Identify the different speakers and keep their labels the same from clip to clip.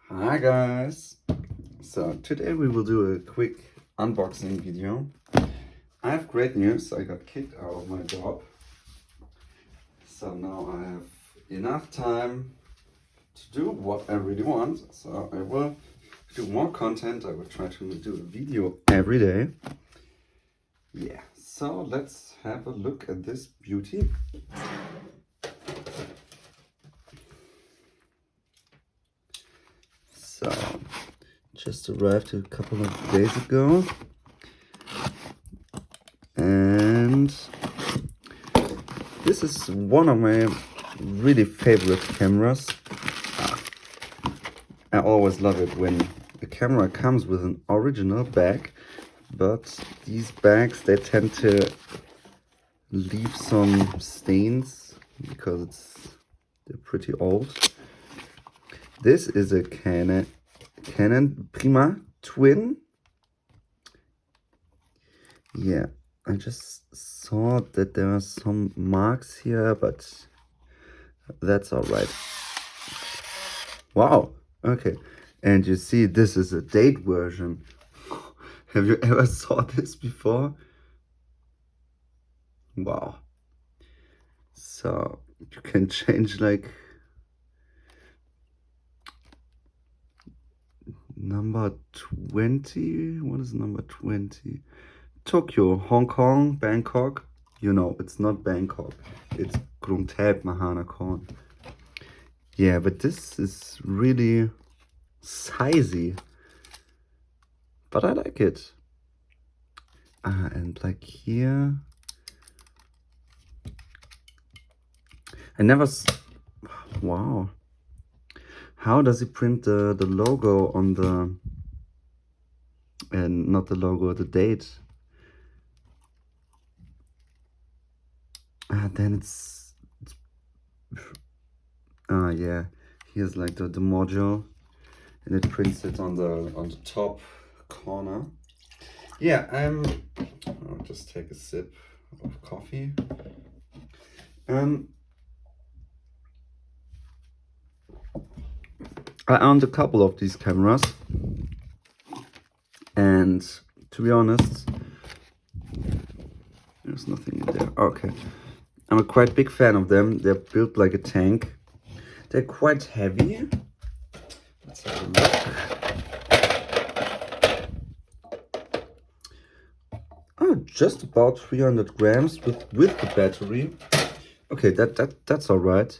Speaker 1: Hi guys! So today we will do a quick unboxing video. I have great news, I got kicked out of my job. So now I have enough time to do what I really want. So I will do more content, I will try to do a video every day. Yeah, so let's have a look at this beauty. So, just arrived a couple of days ago. And this is one of my really favorite cameras. I always love it when a camera comes with an original bag, but these bags, they tend to leave some stains because they're pretty old. This is a Canon Prima Twin. Yeah, I just saw that there are some marks here, but that's all right. Wow, okay. And you see, this is a date version. Have you ever saw this before? Wow. So you can change like number 20. What is number 20? Tokyo, Hong Kong, Bangkok. You know, it's not Bangkok. It's Krungthep Mahanakorn. Yeah, but this is really sizey. But I like it. And like here, I never. Wow. How does he print the logo on the, and not the logo, the date? Then it's yeah, here's like the module, and it prints it on the top corner. Yeah, I'll just take a sip of coffee. I owned a couple of these cameras, and to be honest, there's nothing in there. Okay, I'm a quite big fan of them. They're built like a tank. They're quite heavy. Let's have a look. Oh, just about 300 grams with the battery. Okay, that's all right.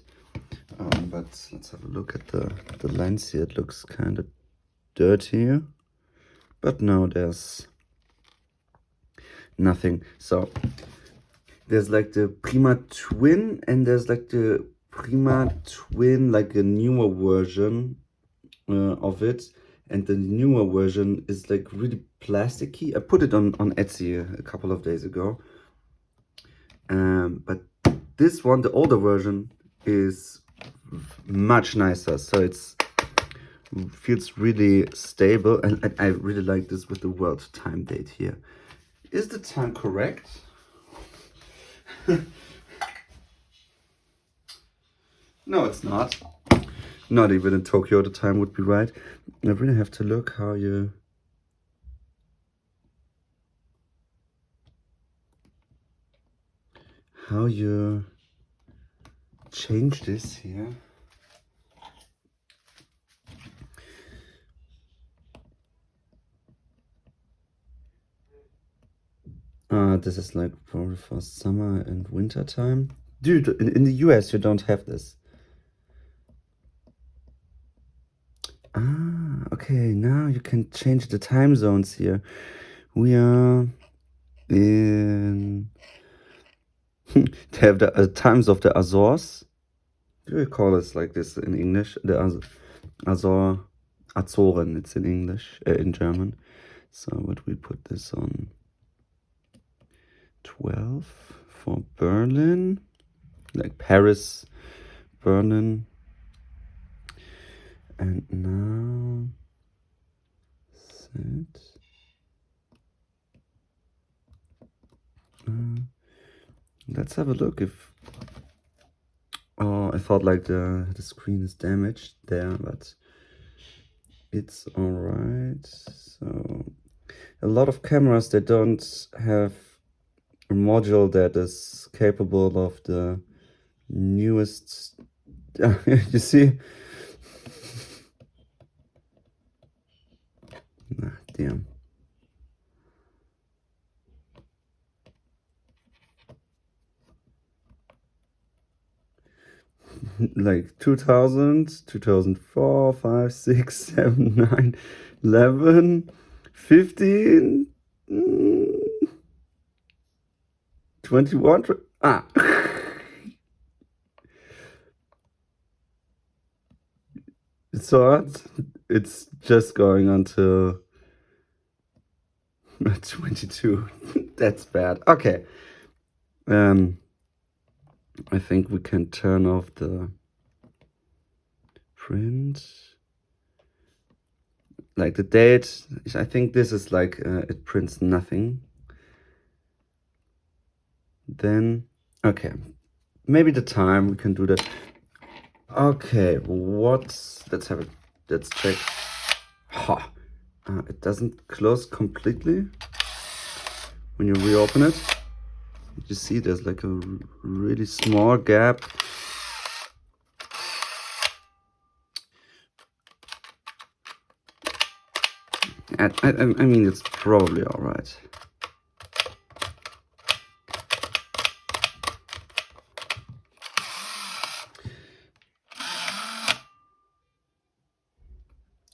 Speaker 1: But let's have a look at the lens here. It looks kind of dirty, but no, there's nothing. So there's like the Prima Twin, and there's like the Prima Twin, like a newer version of it. And the newer version is like really plasticky. I put it on Etsy a couple of days ago. But this one, the older version, is much nicer. So it's feels really stable, and I really like this with the world time date here. Is the time correct? No, it's not. Not even in Tokyo the time would be right. I really have to look how you change this here. This is like probably for summer and winter time. Dude, in the US you don't have this. Okay, now you can change the time zones here. We are in they have the times of the Azores. Do you call it like this in English? The Azoren, it's in English, in German. So would we put this on 12 for Berlin, like Paris, Berlin, and now set. Let's have a look if. Oh, I thought like the screen is damaged there, but it's alright. So a lot of cameras, they don't have a module that is capable of the newest. You see? Ah, damn. Like 2000, 2004, 5, 6, 7, 9, 11, 15, 21. Ah. So it's just going until 22. That's bad. Okay. I think we can turn off the print. Like the date, I think this is like it prints nothing. Then, okay, maybe the time we can do that. Okay, let's have it, let's check. Ha! It doesn't close completely when you reopen it. You see there's like a really small gap. I mean, it's probably all right.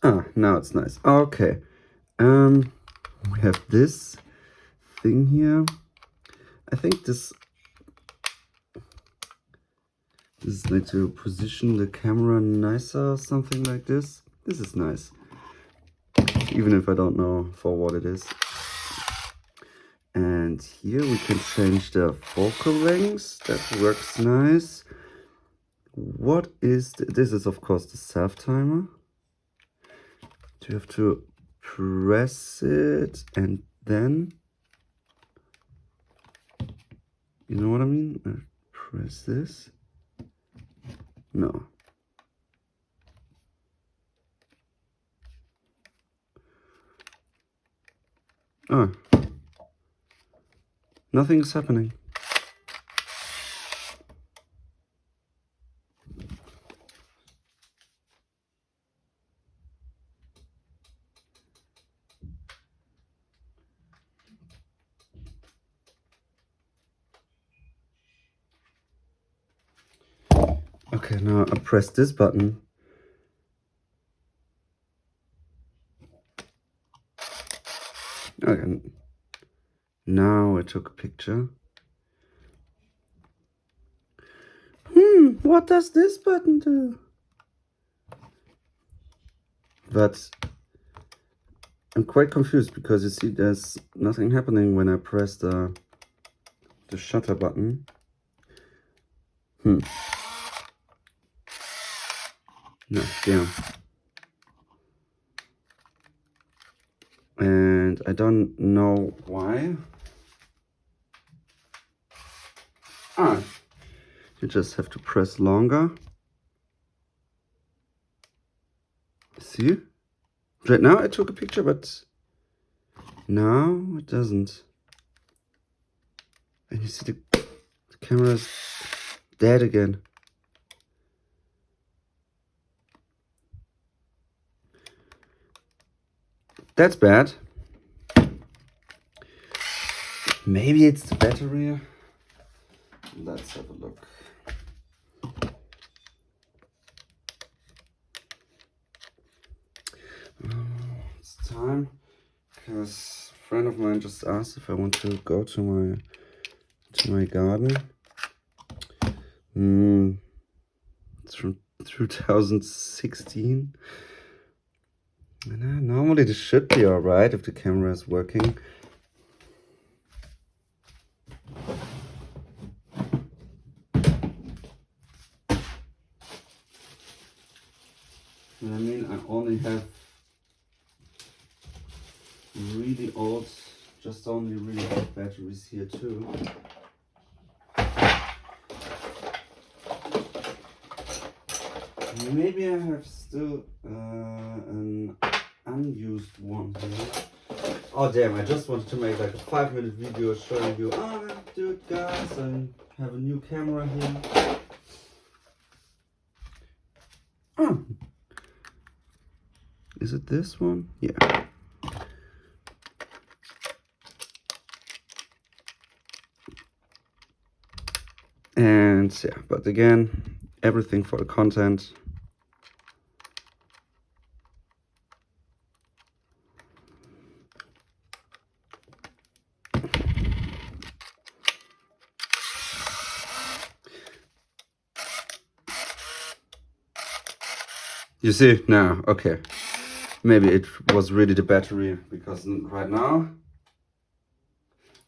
Speaker 1: Ah, now it's nice. Okay. We have this thing here. I think this is like to position the camera nicer, something like this. This is nice, even if I don't know for what it is. And here we can change the focal lengths. That works nice. What is this? Is of course the self timer. You have to press it and then, you know what I mean? Press this. No. Oh. Nothing's happening. Okay, now I press this button. Okay. Now I took a picture. What does this button do? But I'm quite confused because you see there's nothing happening when I press the shutter button. No, damn. And I don't know why. You just have to press longer. See? Right now I took a picture, but now it doesn't. And you see the camera's dead again. That's bad. Maybe it's the battery. Let's have a look. It's time, because a friend of mine just asked if I want to go to my garden. It's from 2016. And normally this should be alright if the camera is working. I mean, I only have really old, just only really old batteries here too. maybe I have still an unused one here. Oh damn, I just wanted to make like a 5-minute video showing you, dude guys, I have a new camera here. Oh, is it this one? Yeah. And yeah, but again, everything for the content. You see now, okay, maybe it was really the battery, because right now,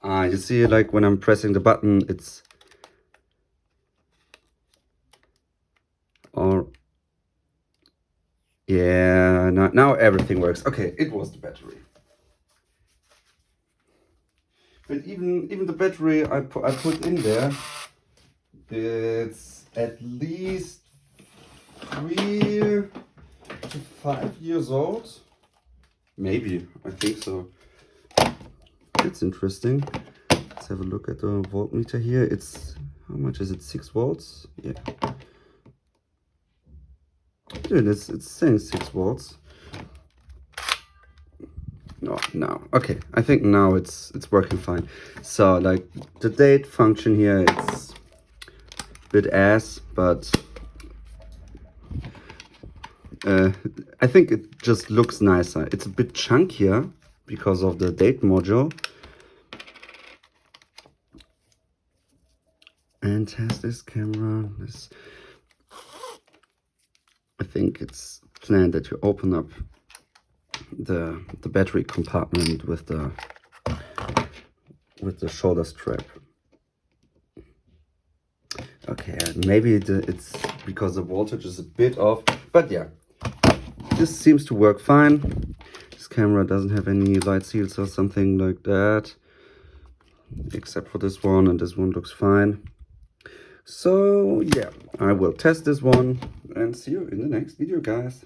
Speaker 1: you see, like when I'm pressing the button, it's all, yeah, now everything works. Okay, it was the battery. But even the battery I put in there, it's at least 3 to 5 years old. Maybe, I think so. It's interesting. Let's have a look at the voltmeter here. It's, how much is it? 6 volts? Yeah. Dude, it's saying 6 volts. No. Okay, I think now it's working fine. So like the date function here, it's a bit ass, but I think it just looks nicer. It's a bit chunkier because of the date module. And has this camera, this, I think it's planned that you open up the battery compartment with the shoulder strap. Okay, maybe it's because the voltage is a bit off, but yeah, this seems to work fine. This camera doesn't have any light seals or something like that, except for this one, and this one looks fine. So yeah, I will test this one and see you in the next video, guys.